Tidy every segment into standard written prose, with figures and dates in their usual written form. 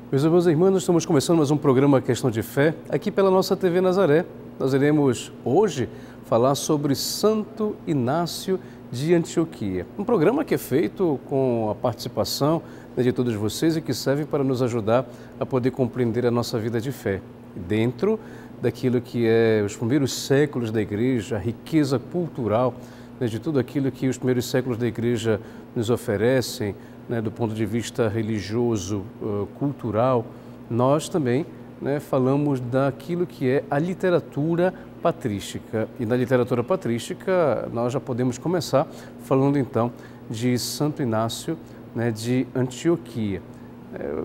Meus irmãos e irmãs, nós estamos começando mais um programa Questão de Fé, aqui pela nossa TV Nazaré. Nós iremos hoje falar sobre Santo Inácio de Antioquia. Um programa que é feito com a participação de todos vocês e que serve para nos ajudar a poder compreender a nossa vida de fé, dentro daquilo que é os primeiros séculos da Igreja, a riqueza cultural, de tudo aquilo que os primeiros séculos da Igreja nos oferecem, do ponto de vista religioso, cultural. Nós também falamos daquilo que é a literatura patrística. E na literatura patrística nós já podemos começar falando então de Santo Inácio de Antioquia.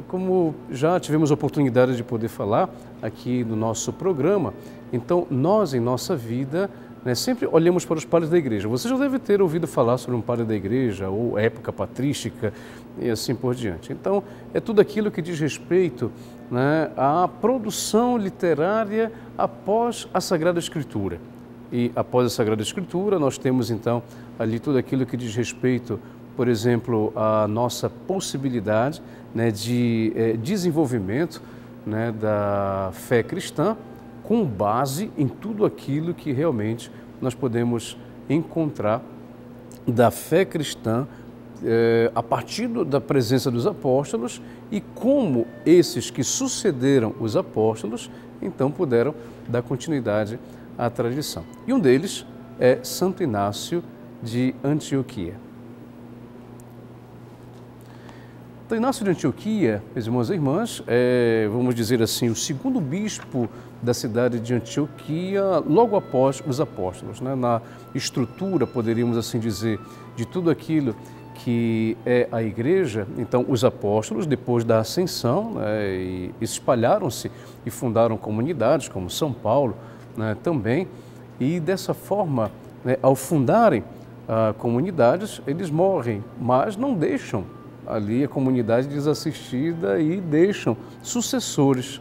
Como já tivemos a oportunidade de poder falar aqui no nosso programa, então nós em nossa vida sempre olhamos para os padres da igreja. Você já deve ter ouvido falar sobre um padre da igreja ou época patrística e assim por diante. Então, é tudo aquilo que diz respeito à produção literária após a Sagrada Escritura. E após a Sagrada Escritura, nós temos então ali tudo aquilo que diz respeito, por exemplo, à nossa possibilidade de desenvolvimento da fé cristã, com base em tudo aquilo que realmente nós podemos encontrar da fé cristã a partir da presença dos apóstolos e como esses que sucederam os apóstolos, então puderam dar continuidade à tradição. E um deles é Santo Inácio de Antioquia. Santo Inácio de Antioquia, meus irmãos e irmãs, vamos dizer assim, o segundo bispo da cidade de Antioquia, logo após os apóstolos. Na estrutura, poderíamos assim dizer, de tudo aquilo que é a igreja, então os apóstolos, depois da ascensão, espalharam-se e fundaram comunidades, como São Paulo também, e dessa forma, ao fundarem comunidades, eles morrem, mas não deixam ali a comunidade desassistida e deixam sucessores,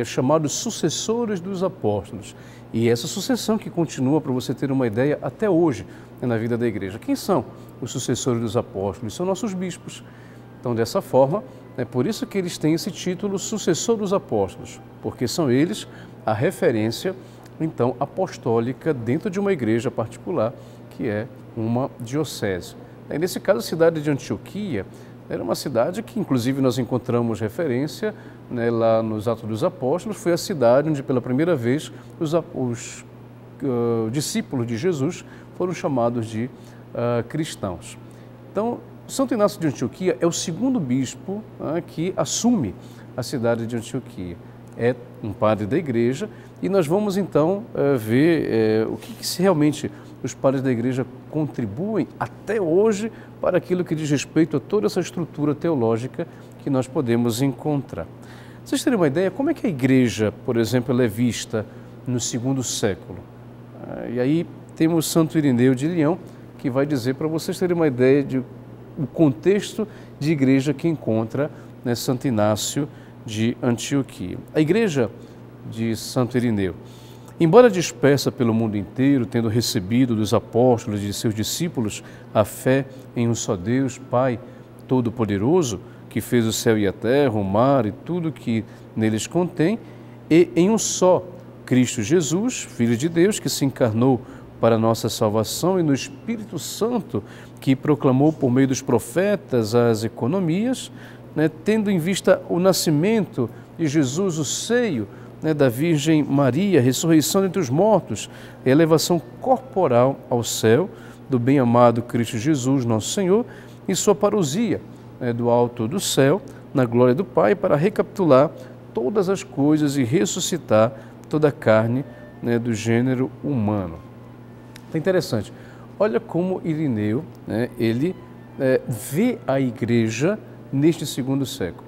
chamados sucessores dos apóstolos. E essa sucessão que continua, para você ter uma ideia, até hoje na vida da igreja. Quem são os sucessores dos apóstolos? São nossos bispos. Então, dessa forma, é por isso que eles têm esse título, sucessor dos apóstolos, porque são eles a referência, então, apostólica dentro de uma igreja particular, que é uma diocese. Nesse caso, a cidade de Antioquia era uma cidade que, inclusive, nós encontramos referência lá nos Atos dos Apóstolos. Foi a cidade onde, pela primeira vez, os discípulos de Jesus foram chamados de cristãos. Então, Santo Inácio de Antioquia é o segundo bispo que assume a cidade de Antioquia. É um padre da igreja e nós vamos, então, ver o que realmente os padres da igreja contribuem até hoje para aquilo que diz respeito a toda essa estrutura teológica que nós podemos encontrar. Vocês terem uma ideia, como é que a igreja, por exemplo, ela é vista no segundo século? E aí temos Santo Irineu de Leão, que vai dizer para vocês terem uma ideia do contexto de igreja que encontra Santo Inácio de Antioquia. A igreja de Santo Irineu, embora dispersa pelo mundo inteiro, tendo recebido dos apóstolos e de seus discípulos a fé em um só Deus, Pai Todo-Poderoso, que fez o céu e a terra, o mar e tudo que neles contém, e em um só Cristo Jesus, Filho de Deus, que se encarnou para a nossa salvação, e no Espírito Santo, que proclamou por meio dos profetas as economias, tendo em vista o nascimento de Jesus, o seio da Virgem Maria, a ressurreição dentre os mortos, a elevação corporal ao céu do bem-amado Cristo Jesus, nosso Senhor, e sua parousia do alto do céu, na glória do Pai, para recapitular todas as coisas e ressuscitar toda a carne do gênero humano. É interessante. Olha como Irineu, ele vê a igreja neste segundo século.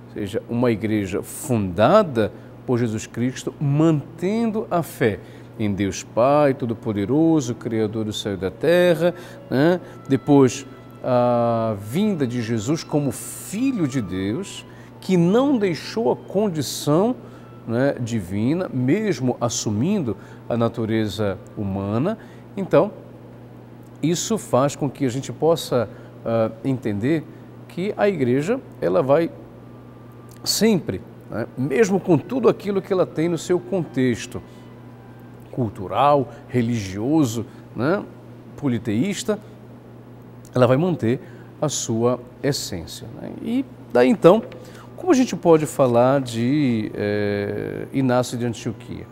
Ou seja, uma igreja fundada por Jesus Cristo, mantendo a fé em Deus Pai Todo-Poderoso, Criador do céu e da terra, depois a vinda de Jesus como Filho de Deus, que não deixou a condição divina, mesmo assumindo a natureza humana. Então, isso faz com que a gente possa entender que a igreja ela vai sempre, né, mesmo com tudo aquilo que ela tem no seu contexto cultural, religioso, né, politeísta, ela vai manter a sua essência, né? E daí então, como a gente pode falar de Inácio de Antioquia?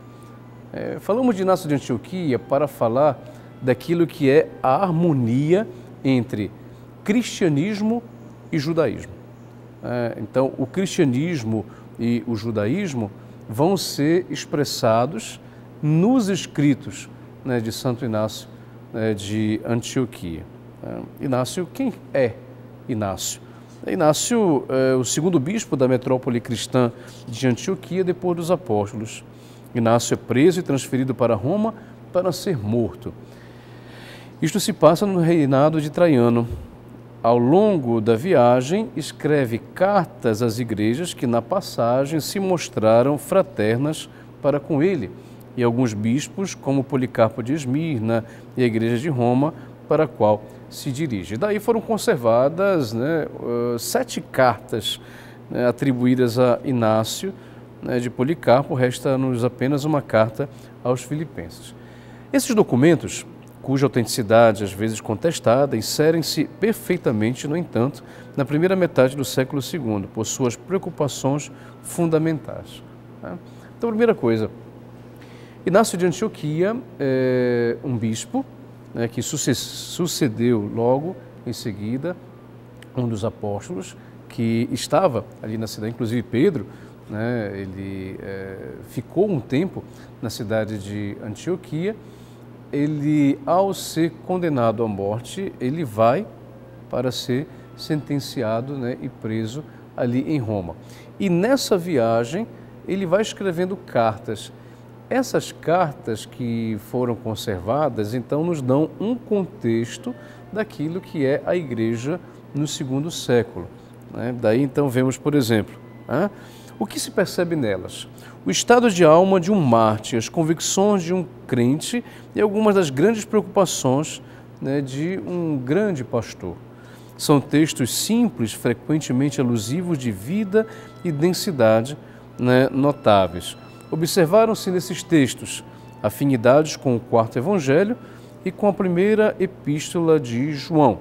Falamos de Inácio de Antioquia para falar daquilo que é a harmonia entre cristianismo e judaísmo. Então, o cristianismo e o judaísmo vão ser expressados nos escritos, né, de Santo Inácio, de Antioquia. Inácio, quem é Inácio? Inácio é o segundo bispo da metrópole cristã de Antioquia depois dos apóstolos. Inácio é preso e transferido para Roma para ser morto. Isto se passa no reinado de Traiano. Ao longo da viagem, escreve cartas às igrejas que na passagem se mostraram fraternas para com ele, e alguns bispos, como Policarpo de Esmirna e a igreja de Roma, para a qual se dirige. Daí foram conservadas, né, 7 cartas, né, atribuídas a Inácio, né, de Policarpo. Resta-nos apenas uma carta aos Filipenses. Esses documentos, cuja autenticidade às vezes contestada, inserem-se perfeitamente, no entanto, na primeira metade do século II, por suas preocupações fundamentais. Então, a primeira coisa, Inácio de Antioquia é um bispo, né, que sucedeu logo em seguida um dos apóstolos que estava ali na cidade, inclusive Pedro, né, ele ficou um tempo na cidade de Antioquia. Ele, ao ser condenado à morte, ele vai para ser sentenciado, né, e preso ali em Roma. E nessa viagem ele vai escrevendo cartas. Essas cartas que foram conservadas, então, nos dão um contexto daquilo que é a igreja no segundo século, né? Daí, então, vemos, por exemplo, o que se percebe nelas? O estado de alma de um mártir, as convicções de um crente e algumas das grandes preocupações, né, de um grande pastor. São textos simples, frequentemente alusivos de vida e densidade, né, notáveis. Observaram-se nesses textos afinidades com o quarto evangelho e com a primeira epístola de João.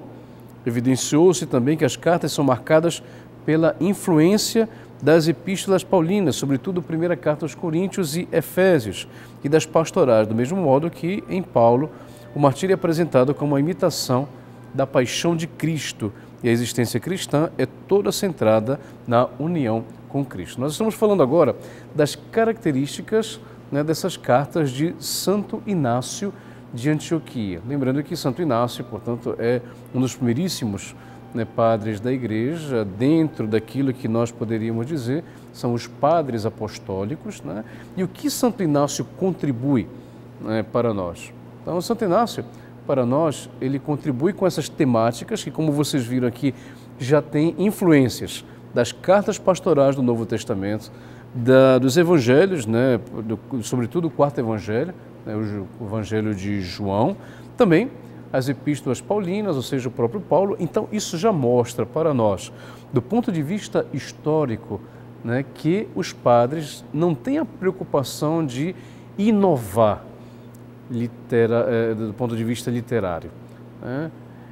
Evidenciou-se também que as cartas são marcadas pela influência das epístolas paulinas, sobretudo a primeira carta aos Coríntios e Efésios, e das pastorais, do mesmo modo que, em Paulo, o martírio é apresentado como uma imitação da paixão de Cristo, e a existência cristã é toda centrada na união com Cristo. Nós estamos falando agora das características, né, dessas cartas de Santo Inácio de Antioquia. Lembrando que Santo Inácio, portanto, é um dos primeiríssimos, né, padres da igreja, dentro daquilo que nós poderíamos dizer são os padres apostólicos, né? E o que Santo Inácio contribui, né, para nós? Então, Santo Inácio, para nós, ele contribui com essas temáticas que, como vocês viram aqui, já tem influências das cartas pastorais do Novo Testamento, dos evangelhos, né, sobretudo o quarto evangelho, né, o evangelho de João, também as epístolas paulinas, ou seja, o próprio Paulo. Então, isso já mostra para nós, do ponto de vista histórico, né, que os padres não têm a preocupação de inovar do ponto de vista literário, né?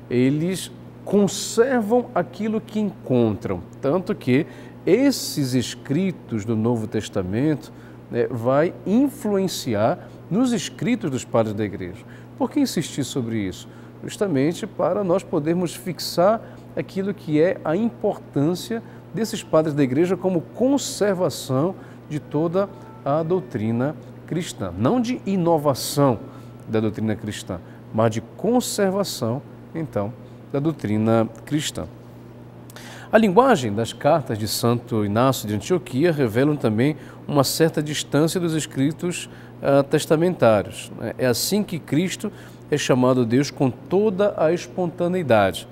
Eles conservam aquilo que encontram, tanto que esses escritos do Novo Testamento, né, vai influenciar nos escritos dos padres da igreja. Por que insistir sobre isso? Justamente para nós podermos fixar aquilo que é a importância desses padres da igreja como conservação de toda a doutrina cristã. Não de inovação da doutrina cristã, mas de conservação, então, da doutrina cristã. A linguagem das cartas de Santo Inácio de Antioquia revelam também uma certa distância dos escritos testamentários. É assim que Cristo é chamado Deus com toda a espontaneidade.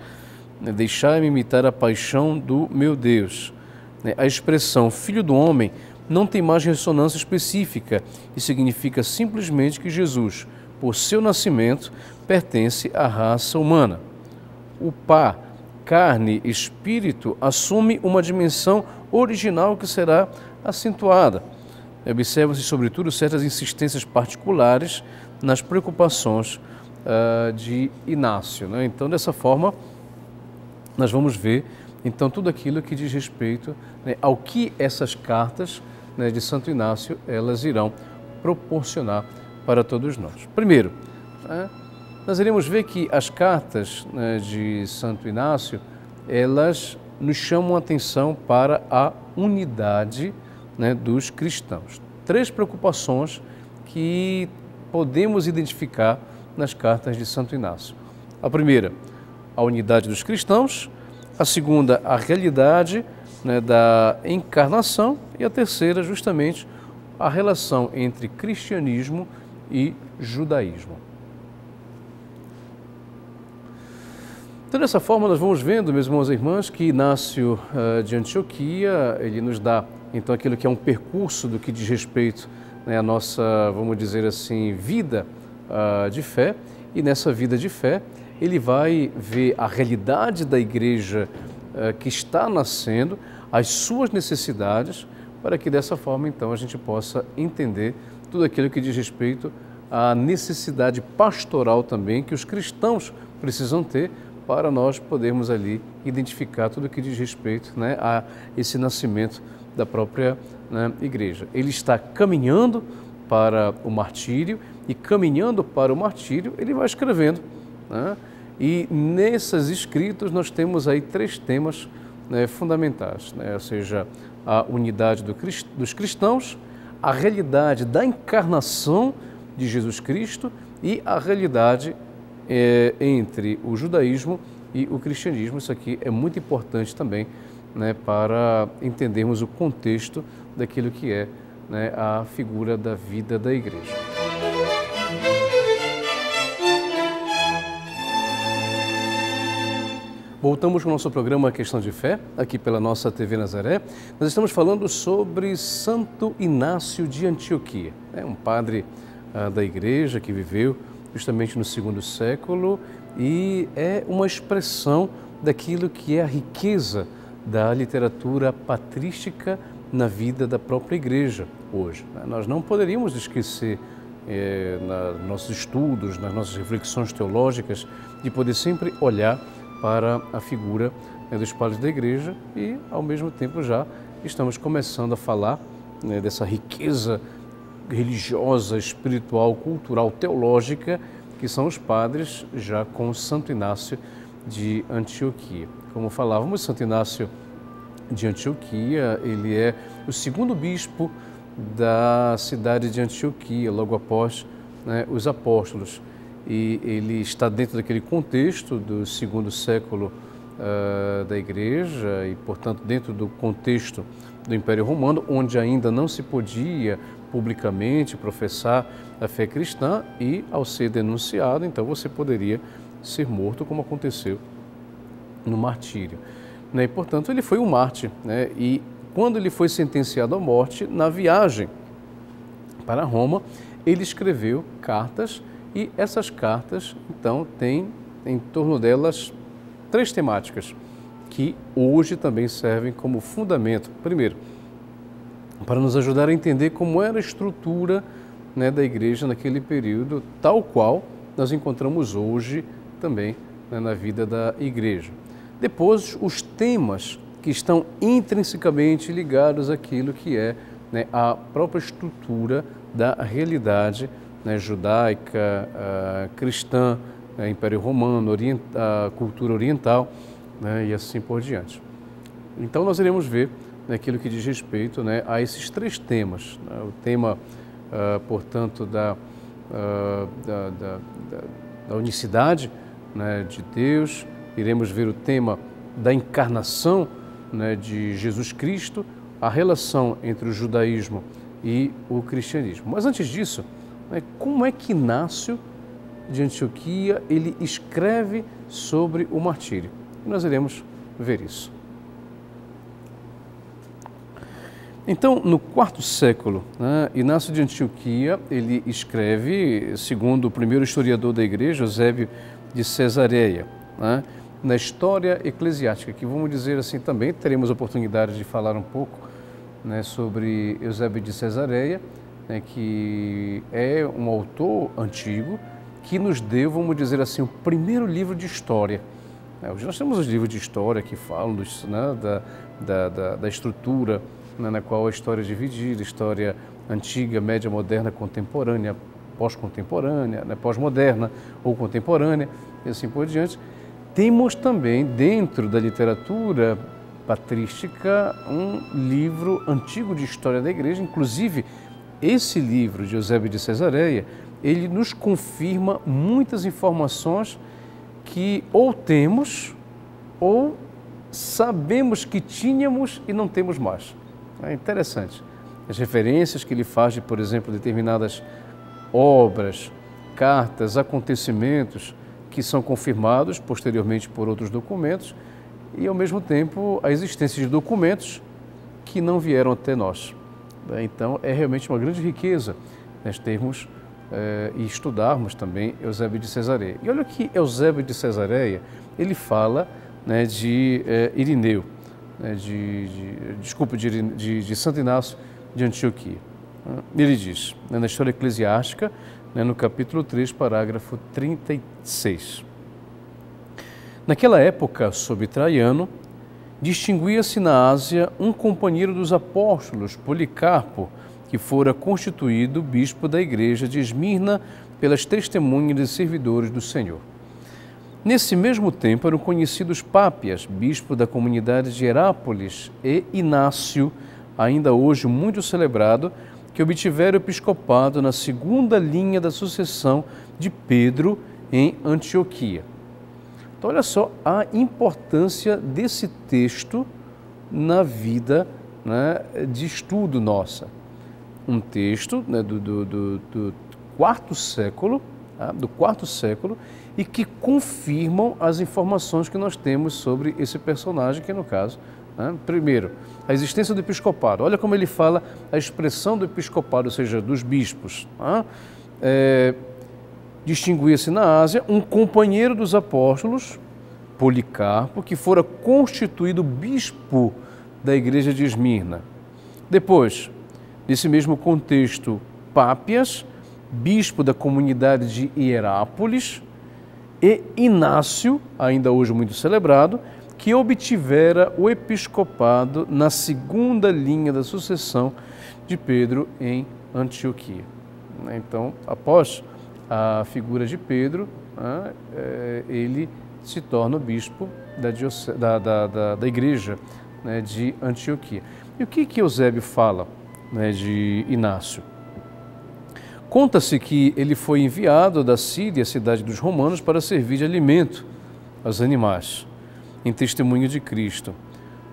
Deixai-me imitar a paixão do meu Deus. A expressão Filho do Homem não tem mais ressonância específica e significa simplesmente que Jesus, por seu nascimento, pertence à raça humana. O Pá, carne e espírito, assume uma dimensão original que será acentuada. Observam-se, sobretudo, certas insistências particulares nas preocupações de Inácio, né? Então, dessa forma, nós vamos ver então tudo aquilo que diz respeito, né, ao que essas cartas, né, de Santo Inácio elas irão proporcionar para todos nós. Primeiro, né, nós iremos ver que as cartas, né, de Santo Inácio elas nos chamam a atenção para a unidade, né, dos cristãos. Três preocupações que podemos identificar nas cartas de Santo Inácio. A primeira, a unidade dos cristãos. A segunda, a realidade, né, da encarnação. E a terceira, justamente, a relação entre cristianismo e judaísmo. Então, dessa forma, nós vamos vendo, meus irmãos e irmãs, que Inácio de Antioquia, ele nos dá, então, aquilo que é um percurso do que diz respeito, né, à nossa, vamos dizer assim, vida de fé. E nessa vida de fé, ele vai ver a realidade da igreja que está nascendo, as suas necessidades, para que dessa forma, então, a gente possa entender tudo aquilo que diz respeito à necessidade pastoral também que os cristãos precisam ter para nós podermos ali identificar tudo o que diz respeito, né, a esse nascimento da própria, né, igreja. Ele está caminhando para o martírio e caminhando para o martírio ele vai escrevendo, né? E nesses escritos nós temos aí três temas, né, fundamentais, né? Ou seja, a unidade dos cristãos, a realidade da encarnação de Jesus Cristo e a realidade entre o judaísmo e o cristianismo. Isso aqui é muito importante também, né, para entendermos o contexto daquilo que é, né, a figura da vida da igreja. Voltamos com o nosso programa Questão de Fé, aqui pela nossa TV Nazaré. Nós estamos falando sobre Santo Inácio de Antioquia, um padre da igreja que viveu justamente no segundo século e é uma expressão daquilo que é a riqueza da literatura patrística na vida da própria igreja hoje. Nós não poderíamos esquecer, nos nossos estudos, nas nossas reflexões teológicas, de poder sempre olhar para a figura, né, dos padres da igreja e, ao mesmo tempo, já estamos começando a falar, né, dessa riqueza religiosa, espiritual, cultural, teológica, que são os padres já com Santo Inácio de Antioquia. Como falávamos, Santo Inácio de Antioquia, ele é o segundo bispo da cidade de Antioquia, logo após, né, os apóstolos. E ele está dentro daquele contexto do segundo século da igreja e, portanto, dentro do contexto do Império Romano, onde ainda não se podia publicamente professar a fé cristã e, ao ser denunciado, então você poderia ser morto, como aconteceu no martírio, né? E, portanto, ele foi um mártir, né? E quando ele foi sentenciado à morte, na viagem para Roma, ele escreveu cartas. E essas cartas, então, têm em torno delas três temáticas que hoje também servem como fundamento. Primeiro, para nos ajudar a entender como era a estrutura, né, da igreja naquele período, tal qual nós encontramos hoje também, né, na vida da igreja. Depois, os temas que estão intrinsecamente ligados àquilo que é, né, a própria estrutura da realidade, né, judaica, cristã, Império Romano, cultura oriental, né, e assim por diante. Então nós iremos ver, né, aquilo que diz respeito, né, a esses três temas, né, o tema, portanto, da unicidade, né, de Deus. Iremos ver o tema da encarnação, né, de Jesus Cristo, a relação entre o judaísmo e o cristianismo. Mas antes disso, como é que Inácio de Antioquia ele escreve sobre o martírio? E nós iremos ver isso. Então, no quarto século, né, Inácio de Antioquia ele escreve, segundo o primeiro historiador da igreja, Eusébio de Cesareia, né, na história eclesiástica, que vamos dizer assim também, teremos oportunidade de falar um pouco, né, sobre Eusébio de Cesareia, né, que é um autor antigo que nos deu, vamos dizer assim, o primeiro livro de história. Hoje nós temos os livros de história que falam né, da estrutura, né, na qual a história é dividida, história antiga, média, moderna, contemporânea, pós-contemporânea, né, pós-moderna ou contemporânea, e assim por diante. Temos também, dentro da literatura patrística, um livro antigo de história da igreja, inclusive esse livro de Eusébio de Cesareia, ele nos confirma muitas informações que ou temos ou sabemos que tínhamos e não temos mais. É interessante. As referências que ele faz de, por exemplo, determinadas obras, cartas, acontecimentos que são confirmados posteriormente por outros documentos e, ao mesmo tempo, a existência de documentos que não vieram até nós. Então, é realmente uma grande riqueza nós termos e estudarmos também Eusébio de Cesareia. E olha que Eusébio de Cesareia, ele fala, né, de Irineu, né, de Santo Inácio de Antioquia. Ele diz, né, na história eclesiástica, né, no capítulo 3, parágrafo 36. Naquela época, sob Traiano, distinguia-se na Ásia um companheiro dos apóstolos, Policarpo, que fora constituído bispo da igreja de Esmirna pelas testemunhas e servidores do Senhor. Nesse mesmo tempo eram conhecidos Pápias, bispo da comunidade de Herápolis, e Inácio, ainda hoje muito celebrado, que obtiveram o episcopado na segunda linha da sucessão de Pedro em Antioquia. Então, olha só a importância desse texto na vida, né, de estudo nossa. Um texto, né, do quarto século, e que confirmam as informações que nós temos sobre esse personagem, que no caso, né, primeiro, a existência do episcopado. Olha como ele fala a expressão do episcopado, ou seja, dos bispos. Distinguia-se na Ásia um companheiro dos apóstolos, Policarpo, que fora constituído bispo da igreja de Esmirna. Depois, nesse mesmo contexto, Pápias, bispo da comunidade de Hierápolis, e Inácio, ainda hoje muito celebrado, que obtivera o episcopado na segunda linha da sucessão de Pedro em Antioquia. Então, após a figura de Pedro, ele se torna o bispo da igreja, né, de Antioquia. E o que Eusébio fala, né, de Inácio? Conta-se que ele foi enviado da Síria, cidade dos romanos, para servir de alimento aos animais, em testemunho de Cristo.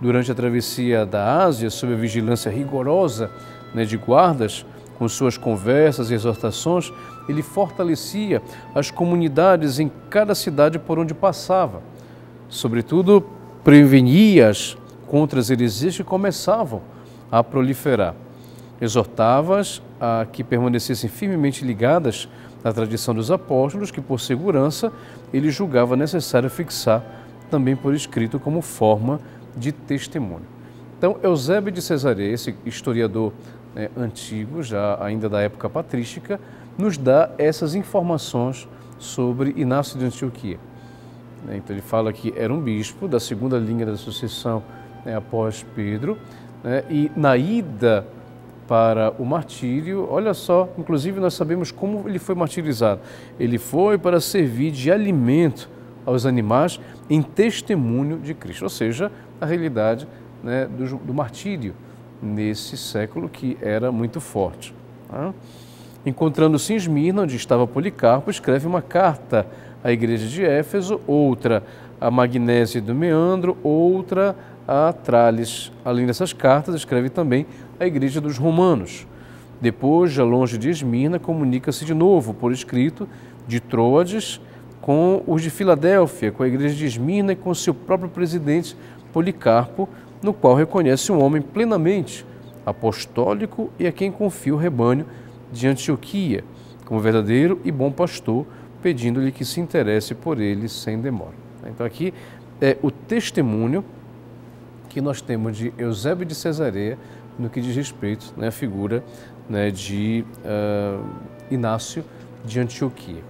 Durante a travessia da Ásia, sob a vigilância rigorosa, né, de guardas, com suas conversas e exortações, ele fortalecia as comunidades em cada cidade por onde passava. Sobretudo, prevenia-as contra as heresias que começavam a proliferar. Exortava-as a que permanecessem firmemente ligadas à tradição dos apóstolos, que, por segurança, ele julgava necessário fixar também por escrito como forma de testemunho. Então, Eusébio de Cesareia, esse historiador antigo, já ainda da época patrística, nos dá essas informações sobre Inácio de Antioquia. Então, ele fala que era um bispo da segunda linha da sucessão, após Pedro, e na ida para o martírio, olha só, inclusive nós sabemos como ele foi martirizado. Ele foi para servir de alimento aos animais em testemunho de Cristo, ou seja, a realidade, né, do martírio nesse século, que era muito forte. Encontrando-se em Esmirna, onde estava Policarpo, escreve uma carta à igreja de Éfeso, outra a Magnésia do Meandro, outra a Trales. Além dessas cartas, escreve também à igreja dos romanos. Depois, já longe de Esmirna, comunica-se de novo, por escrito, de Troades, com os de Filadélfia, com a igreja de Esmirna e com seu próprio presidente, Policarpo, no qual reconhece um homem plenamente apostólico e a quem confia o rebanho de Antioquia, como verdadeiro e bom pastor, pedindo-lhe que se interesse por ele sem demora. Então aqui é o testemunho que nós temos de Eusébio de Cesareia no que diz respeito, né, à figura, né, de Inácio de Antioquia.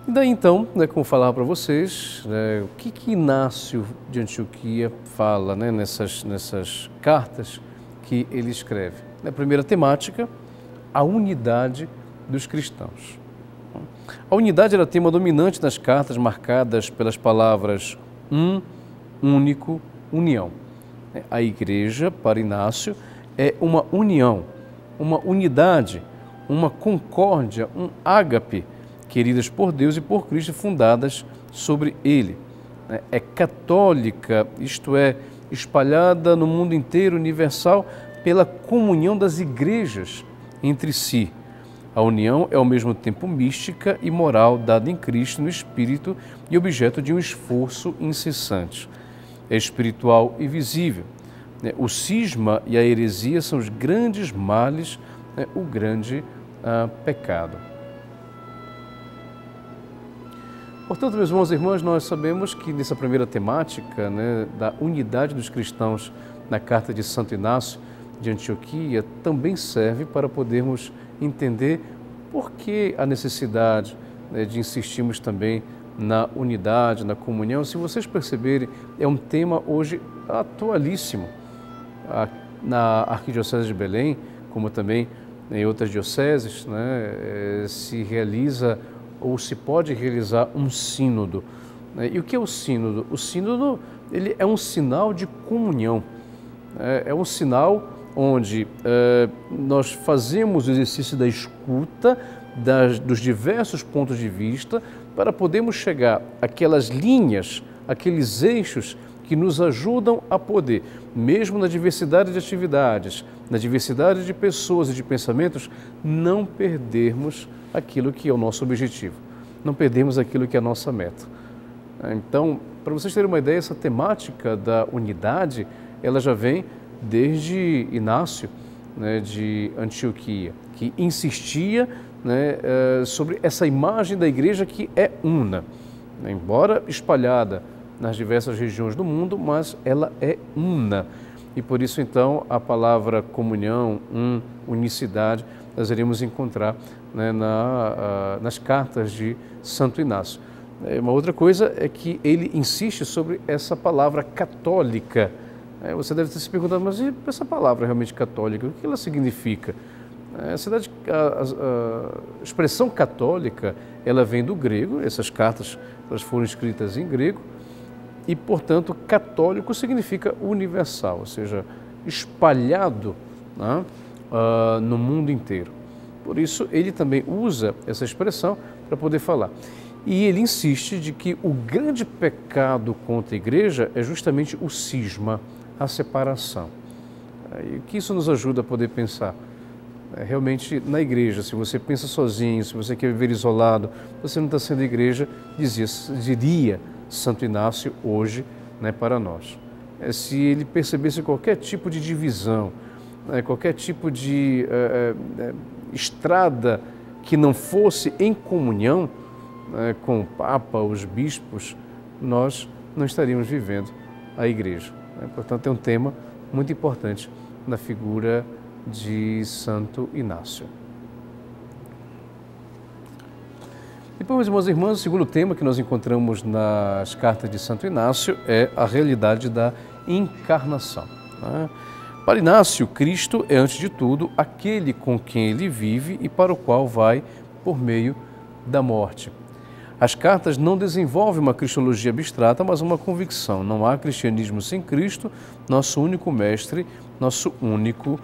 E daí então, né, como falava para vocês, né, o que Inácio de Antioquia fala, né, nessas cartas que ele escreve? A primeira temática, a unidade dos cristãos. A unidade era tema dominante nas cartas, marcadas pelas palavras único, união. A igreja, para Inácio, é uma união, uma unidade, uma concórdia, um ágape, queridas por Deus e por Cristo, fundadas sobre Ele. É católica, isto é, espalhada no mundo inteiro, universal, pela comunhão das igrejas entre si. A união é ao mesmo tempo mística e moral, dada em Cristo no Espírito e objeto de um esforço incessante. É espiritual e visível. O cisma e a heresia são os grandes males, o grande pecado. Portanto, meus irmãos e irmãs, nós sabemos que nessa primeira temática, né, da unidade dos cristãos na carta de Santo Inácio de Antioquia, também serve para podermos entender por que a necessidade, né, de insistirmos também na unidade, na comunhão. Se vocês perceberem, é um tema hoje atualíssimo. Na Arquidiocese de Belém, como também em outras dioceses, né, se realiza ou se pode realizar um sínodo. E o que é o sínodo? O sínodo, ele é um sinal de comunhão, é um sinal onde nós fazemos o exercício da escuta dos diversos pontos de vista para podermos chegar àquelas linhas, aqueles eixos que nos ajudam a poder, mesmo na diversidade de atividades, na diversidade de pessoas e de pensamentos, não perdermos aquilo que é o nosso objetivo, não perdermos aquilo que é a nossa meta. Então, para vocês terem uma ideia, essa temática da unidade, ela já vem desde Inácio, né, de Antioquia, que insistia, né, sobre essa imagem da igreja que é una, né, embora espalhada nas diversas regiões do mundo, mas ela é una. E por isso, então, a palavra comunhão, unicidade, nós iremos encontrar, né, nas cartas de Santo Inácio. Uma outra coisa é que ele insiste sobre essa palavra católica. Você deve ter se perguntado, mas e essa palavra realmente católica, o que ela significa? A expressão católica, ela vem do grego, essas cartas elas foram escritas em grego, e, portanto, católico significa universal, ou seja, espalhado, né, no mundo inteiro. Por isso, ele também usa essa expressão para poder falar. E ele insiste de que o grande pecado contra a igreja é justamente o cisma, a separação. E o que isso nos ajuda a poder pensar? Realmente, na igreja, se você pensa sozinho, se você quer viver isolado, você não está sendo igreja, diria Santo Inácio hoje, né, para nós. Se ele percebesse qualquer tipo de divisão, qualquer tipo de estrada que não fosse em comunhão com o Papa, os bispos, nós não estaríamos vivendo a igreja. Portanto, é um tema muito importante na figura de Santo Inácio. Depois, meus irmãos e irmãs, o segundo tema que nós encontramos nas cartas de Santo Inácio é a realidade da encarnação. Para Inácio, Cristo é, antes de tudo, aquele com quem ele vive e para o qual vai por meio da morte. As cartas não desenvolvem uma cristologia abstrata, mas uma convicção. Não há cristianismo sem Cristo, nosso único mestre, nosso único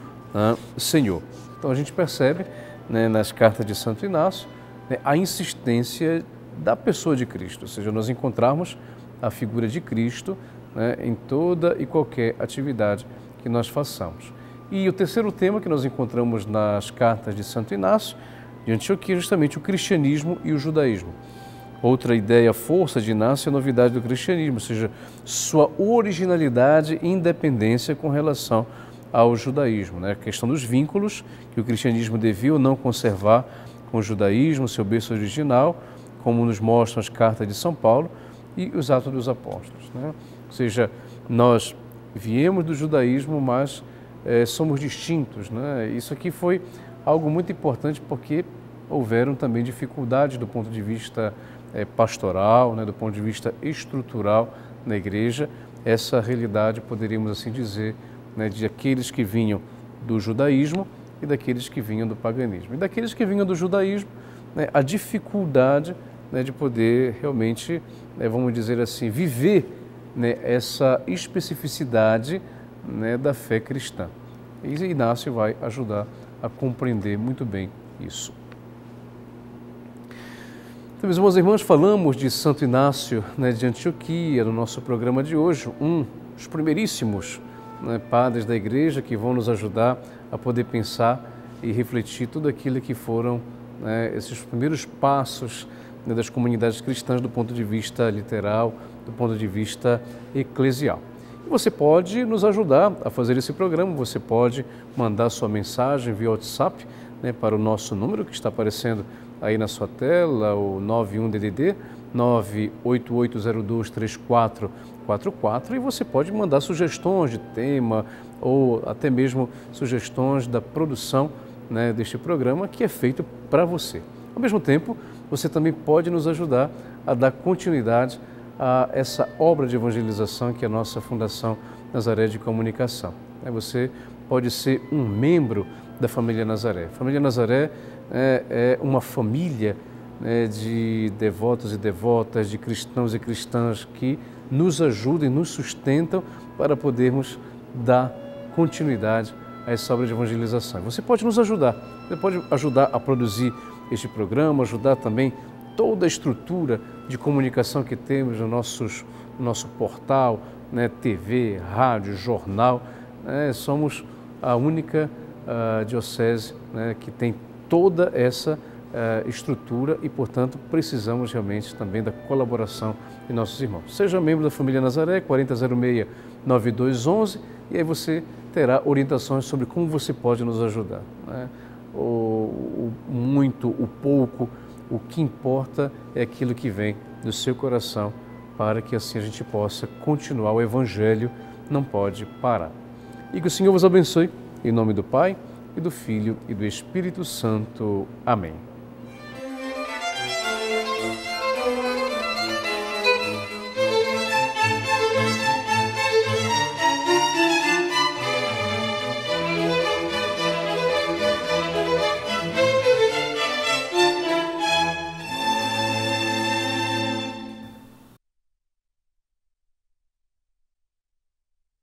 Senhor. Então a gente percebe, né, nas cartas de Santo Inácio, né, a insistência da pessoa de Cristo, ou seja, nós encontrarmos a figura de Cristo, né, em toda e qualquer atividade que nós façamos. E o terceiro tema que nós encontramos nas cartas de Santo Inácio de Antioquia é justamente o cristianismo e o judaísmo. Outra ideia, força de Inácio, é a novidade do cristianismo, ou seja, sua originalidade e independência com relação ao judaísmo, né? A questão dos vínculos que o cristianismo devia ou não conservar com o judaísmo, seu berço original, como nos mostram as cartas de São Paulo, e os Atos dos Apóstolos, né? Ou seja, nós viemos do judaísmo, mas somos distintos, né? Isso aqui foi algo muito importante porque houveram também dificuldades do ponto de vista pastoral, né? Do ponto de vista estrutural na igreja. Essa realidade, poderíamos assim dizer, né? De aqueles que vinham do judaísmo e daqueles que vinham do paganismo. E daqueles que vinham do judaísmo, né? A dificuldade, né? De poder realmente, vamos dizer assim, viver, né? Essa especificidade, né? Da fé cristã. E Inácio vai ajudar a compreender muito bem isso. Então, meus irmãos e irmãs, falamos de Santo Inácio, né? De Antioquia no nosso programa de hoje, dos primeiríssimos, né? Padres da igreja que vão nos ajudar a poder pensar e refletir tudo aquilo que foram, né? Esses primeiros passos, né? Das comunidades cristãs do ponto de vista literal, do ponto de vista eclesial. E você pode nos ajudar a fazer esse programa, você pode mandar sua mensagem via WhatsApp, né? Para o nosso número que está aparecendo aí na sua tela, o 91-DDD 988023444, e você pode mandar sugestões de tema ou até mesmo sugestões da produção, né, deste programa que é feito para você. Ao mesmo tempo, você também pode nos ajudar a dar continuidade a essa obra de evangelização que é a nossa Fundação Nazaré de Comunicação. Você pode ser um membro da Família Nazaré. A Família Nazaré é uma família, né, de devotos e devotas, de cristãos e cristãs que nos ajudam e nos sustentam para podermos dar continuidade a essa obra de evangelização. Você pode nos ajudar, você pode ajudar a produzir este programa, ajudar também toda a estrutura de comunicação que temos no nosso portal, né, TV, rádio, jornal. Somos a única diocese, né, que tem toda essa estrutura e, portanto, precisamos realmente também da colaboração de nossos irmãos. Seja membro da Família Nazaré, 4006-9211, e aí você terá orientações sobre como você pode nos ajudar, né? O muito, o pouco, o que importa é aquilo que vem do seu coração, para que assim a gente possa continuar. O Evangelho não pode parar. E que o Senhor vos abençoe, em nome do Pai, e do Filho e do Espírito Santo. Amém.